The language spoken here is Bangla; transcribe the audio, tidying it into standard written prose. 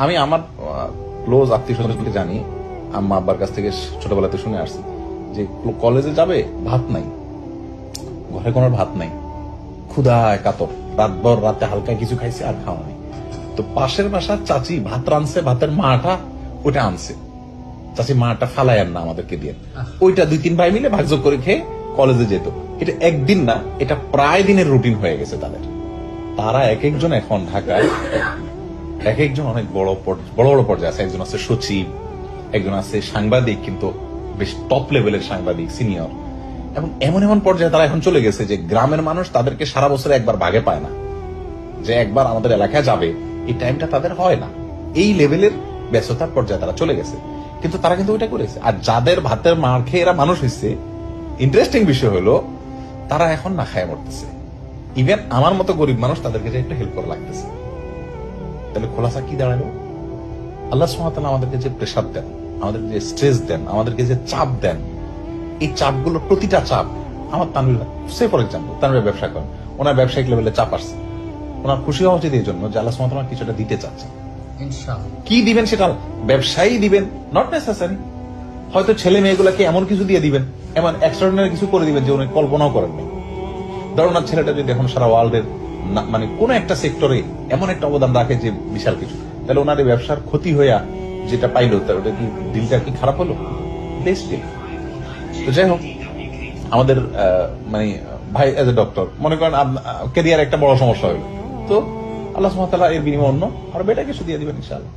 আমি আমার ক্লোজ আত্মীয় স্বজনকে জানি, আম্মা আব্বার কাছ থেকে ছোটবেলাতে শুনে আসছি যে কলেজে যাবে ভাত নাই, ঘরে কোনো ভাত নাই, ক্ষুধায় কাতর, রাতভর রাতে হালকা কিছু খাইছে আর খাওয়া নেই। তো পাশের বাসার চাচি ভাত রানছে, ভাতের মাটা ওটা আনছে, চাচি মাটা ফালাইয়ার না আমাদেরকে দিয়ে, ওইটা 2-3 ভাই মিলে ভাগযোগ করে খেয়ে কলেজে যেত। এটা একদিন না, এটা প্রায় দিনের রুটিন হয়ে গেছে তাদের। তারা এক একজন এখন ঢাকায় এক একজন অনেক বড় বড় পর্যায়ে আছে। একজন আছে সচিব, একজন আছে সাংবাদিক, কিন্তু বেশ টপ লেভেলের সাংবাদিক, সিনিয়র। এবং এমন এমন পর্যায়ে তারা এখন চলে গেছে যে গ্রামের মানুষ তাদেরকে সারা বছরে একবার ভাগে পায় না, যে একবার আমাদের এলাকায় যাবে, এই টাইমটা তাদের হয় না। এই লেভেলের ব্যস্ততার পর্যায়ে তারা চলে গেছে, কিন্তু তারা কিন্তু ওইটা করেছে। আর যাদের ভাতের মার খেয়ে এরা মানুষ হয়েছে, ইন্টারেস্টিং বিষয় হলো তারা এখন না খায় মরতেছে। ইভেন আমার মতো গরিব মানুষ তাদেরকে যে একটু হেল্প করা লাগতেছে। তাহলে খোলাসা কি দাঁড়ালো? আল্লাহ সুবহানাহু ওয়া তাআলা আমাদেরকে যে প্রেসার দেন, আমাদেরকে যে স্ট্রেস দেন, আমাদেরকে যে চাপ দেন, এই চাপগুলো প্রতিটা চাপ আমার তানভীর, সে ফর এক্সাম্পল তানভীর ব্যবসা করেন, ওনার ব্যবসায়িক লেভেলে চাপ আসছে, ওনার খুশি হওয়া উচিত এই জন্য যে আল্লাহ সুবহানাহু ওয়া তাআলা কিছুটা দিতে চাচ্ছেন। কি দিবেন সেটা ব্যবসায়ী দিবেন, নট নেসেসারি। হয়তো ছেলে মেয়েগুলোকে এমন কিছু দিয়ে দিবেন, এমন এক্সট্রাঅর্ডিনারি কিছু করে দিবেন যে উনি কল্পনাও করেননি। ধরুন না, ছেলেটা যদি এখন সারা ওয়ার্ল্ডের মানে কোন একটা সেক্টরে এমন একটা অবদান রাখে যে বিশাল কিছু, তাহলে ওনার এই ব্যবসার ক্ষতি হইয়া যেটা পাইলো, তার ওটা কি দিলটা কি খারাপ হলো? তো যাই হোক, আমাদের মানে ভাই এজ এ ডক্টর মনে করেন ক্যারিয়ার একটা বড় সমস্যা হইলো, তো আল্লাহ সুবহানাহু ওয়া তাআলা এর বিনিময়ে অন্য আরো বেটার কিছু দিয়ে দিবেন ইনশাআল্লাহ।